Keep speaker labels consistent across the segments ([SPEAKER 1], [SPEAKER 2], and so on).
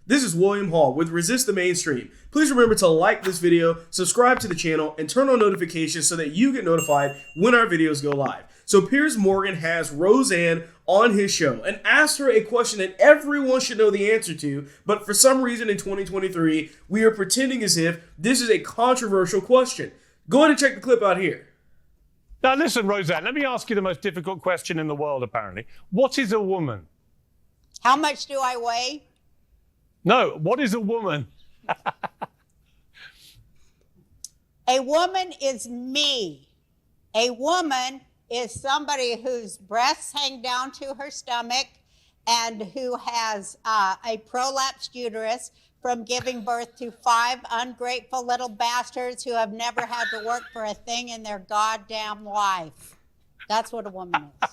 [SPEAKER 1] This is William Hall with Resist the Mainstream. Please remember to like this video, subscribe to the channel, and turn on notifications so that you get notified when our videos go live. So Piers Morgan has Roseanne on his show and asked her a question that everyone should know the answer to, but for some reason in 2023, we are pretending as if this is a controversial question. Go ahead and check the clip out here.
[SPEAKER 2] Now listen, Roseanne, let me ask you the most difficult question in the world, apparently. What is a woman?
[SPEAKER 3] How much do I weigh?
[SPEAKER 2] No, what is a woman?
[SPEAKER 3] A woman is me. A woman is somebody whose breasts hang down to her stomach and who has a prolapsed uterus from giving birth to 5 ungrateful little bastards who have never had to work for a thing in their goddamn life. That's what a woman is.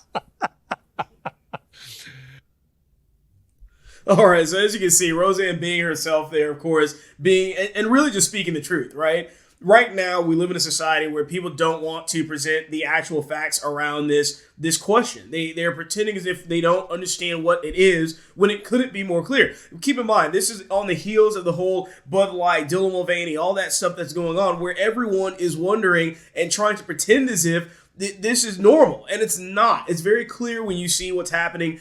[SPEAKER 1] All right, so as you can see, Roseanne being herself there, of course, being and really just speaking the truth, right? Right now, we live in a society where people don't want to present the actual facts around this question. They're pretending as if they don't understand what it is when it couldn't be more clear. Keep in mind, this is on the heels of the whole Bud Light, Dylan Mulvaney, all that stuff that's going on, where everyone is wondering and trying to pretend as if this is normal, and it's not. It's very clear when you see what's happening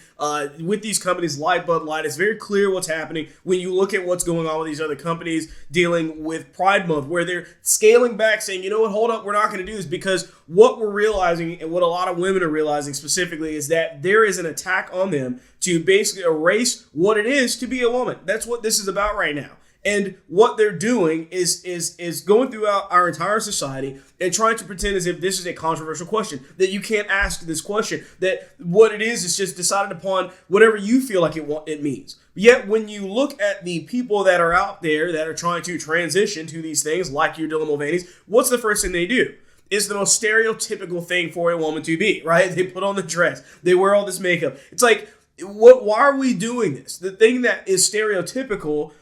[SPEAKER 1] with these companies like Bud Light. It's very clear what's happening when you look at what's going on with these other companies dealing with Pride Month, where they're scaling back, saying, you know what, hold up, we're not going to do this, because what we're realizing, and what a lot of women are realizing specifically, is that there is an attack on them to basically erase what it is to be a woman. That's what this is about right now. And what they're doing is going throughout our entire society and trying to pretend as if this is a controversial question, that you can't ask this question, that what it is just decided upon whatever you feel like it means. Yet when you look at the people that are out there that are trying to transition to these things, like your Dylan Mulvaney's, what's the first thing they do? It's the most stereotypical thing for a woman to be, right? They put on the dress, they wear all this makeup. It's like, why are we doing this? The thing that is stereotypical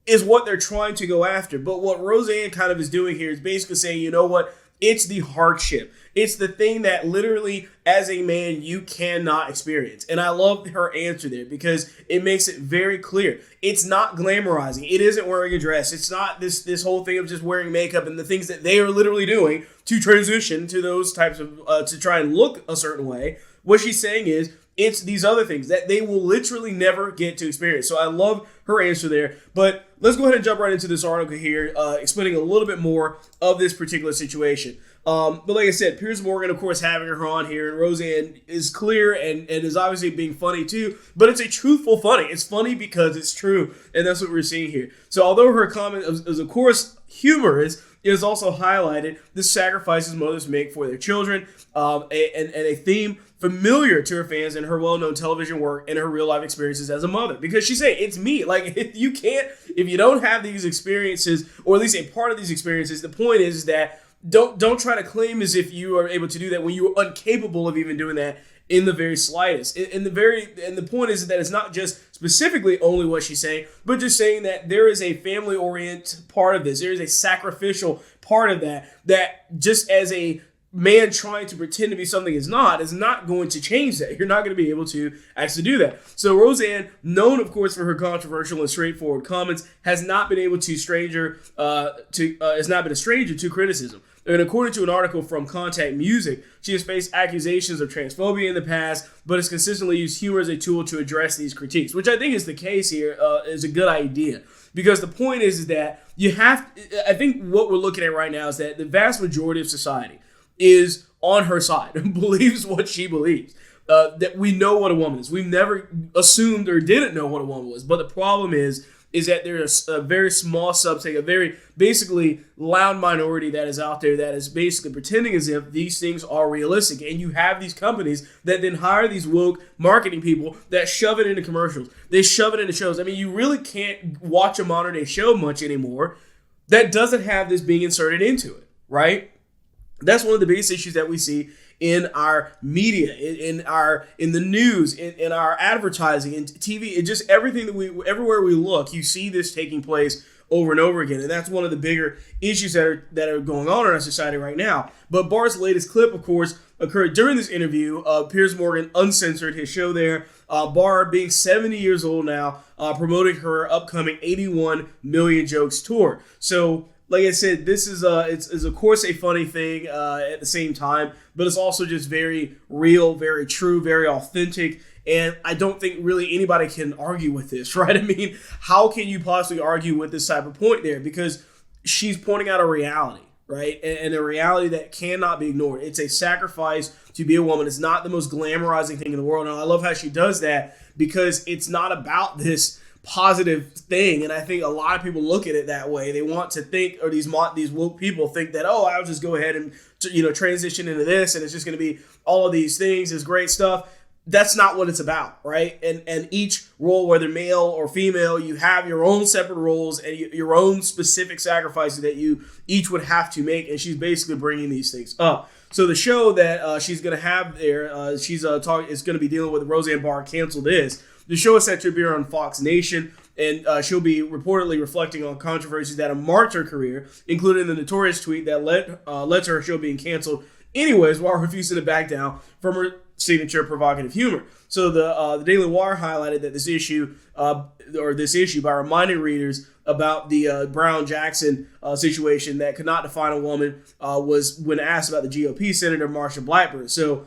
[SPEAKER 1] is what they're trying to go after. But what Roseanne kind of is doing here is basically saying, you know what? It's the hardship. It's the thing that literally, as a man, you cannot experience. And I love her answer there because it makes it very clear. It's not glamorizing. It isn't wearing a dress. It's not this whole thing of just wearing makeup and the things that they are literally doing to transition to those types of, to try and look a certain way. What she's saying is, it's these other things that they will literally never get to experience. So I love her answer there. But let's go ahead and jump right into this article here, explaining a little bit more of this particular situation. But like I said, Piers Morgan, of course, having her on here, and Roseanne is clear and is obviously being funny too, but it's a truthful funny. It's funny because it's true, and that's what we're seeing here. So although her comment is of course humorous, it is also highlighted the sacrifices mothers make for their children, and a theme familiar to her fans in her well-known television work and her real-life experiences as a mother. Because she's saying, it's me. Like, if you don't have these experiences, or at least a part of these experiences, the point is that don't try to claim as if you are able to do that when you are incapable of even doing that in the very slightest. And the point is that it's not just specifically only what she's saying, but just saying that there is a family-oriented part of this. There is a sacrificial part of that just as a man trying to pretend to be something is not going to change that. You're not going to be able to actually do that. So Roseanne, known of course for her controversial and straightforward comments, has not been able to has not been a stranger to criticism. And according to an article from Contact Music, she has faced accusations of transphobia in the past, but has consistently used humor as a tool to address these critiques, which I think is the case here, is a good idea. Because the point is that I think what we're looking at right now is that the vast majority of society is on her side and believes what she believes. That we know what a woman is. We've never assumed or didn't know what a woman was. But the problem is that there's a very small subset, a very basically loud minority that is out there that is basically pretending as if these things are realistic. And you have these companies that then hire these woke marketing people that shove it into commercials. They shove it into shows. I mean, you really can't watch a modern day show much anymore that doesn't have this being inserted into it, right? That's one of the biggest issues that we see in our media, in the news, in our advertising, in TV, and just everything everywhere we look, you see this taking place over and over again. And that's one of the bigger issues that are going on in our society right now. But Barr's latest clip, of course, occurred during this interview. Piers Morgan Uncensored, his show there. Barr, being 70 years old now, promoting her upcoming 81 Million Jokes tour. So, like I said, this is it's of course a funny thing at the same time, but it's also just very real, very true, very authentic. And I don't think really anybody can argue with this, right? I mean, how can you possibly argue with this type of point there? Because she's pointing out a reality, right? And a reality that cannot be ignored. It's a sacrifice to be a woman. It's not the most glamorizing thing in the world. And I love how she does that because it's not about this positive thing. And I think a lot of people look at it that way. They want to think, or these woke people think that, oh, I'll just go ahead and transition into this, and it's just going to be all of these things, is great stuff. That's not what it's about, right? And each role, whether male or female, you have your own separate roles and your own specific sacrifices that you each would have to make. And she's basically bringing these things up. So the show that she's going to have there, is going to be dealing with Roseanne Barr Cancel This. The show is set to appear on Fox Nation, and she'll be reportedly reflecting on controversies that have marked her career, including the notorious tweet that led to her show being canceled anyways, while refusing to back down from her signature provocative humor. So the Daily Wire highlighted that this issue by reminding readers about the Brown Jackson situation that could not define a woman was when asked about the GOP Senator Marsha Blackburn. So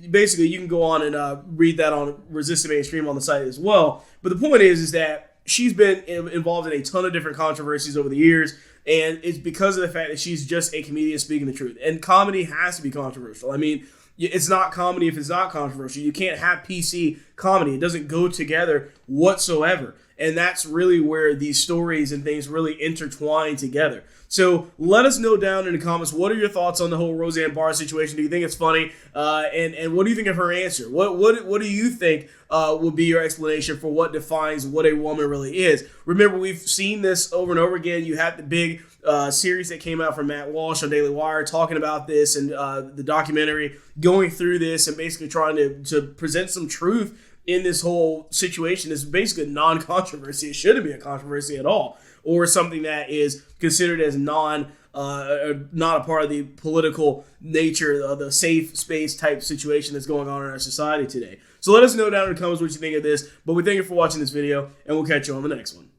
[SPEAKER 1] basically, you can go on and read that on Resist the Mainstream on the site as well. But the point is that she's been involved in a ton of different controversies over the years. And it's because of the fact that she's just a comedian speaking the truth. And comedy has to be controversial. I mean, it's not comedy if it's not controversial. You can't have PC comedy. It doesn't go together whatsoever. And that's really where these stories and things really intertwine together. So let us know down in the comments, what are your thoughts on the whole Roseanne Barr situation? Do you think it's funny? And what do you think of her answer? What do you think would be your explanation for what defines what a woman really is? Remember, we've seen this over and over again. You had the big series that came out from Matt Walsh on Daily Wire talking about this, and the documentary going through this and basically trying to present some truth in this whole situation. Is basically a non-controversy. It shouldn't be a controversy at all, or something that is considered as not a part of the political nature of the safe space type situation that's going on in our society today. So let us know down in the comments what you think of this. But we thank you for watching this video, and we'll catch you on the next one.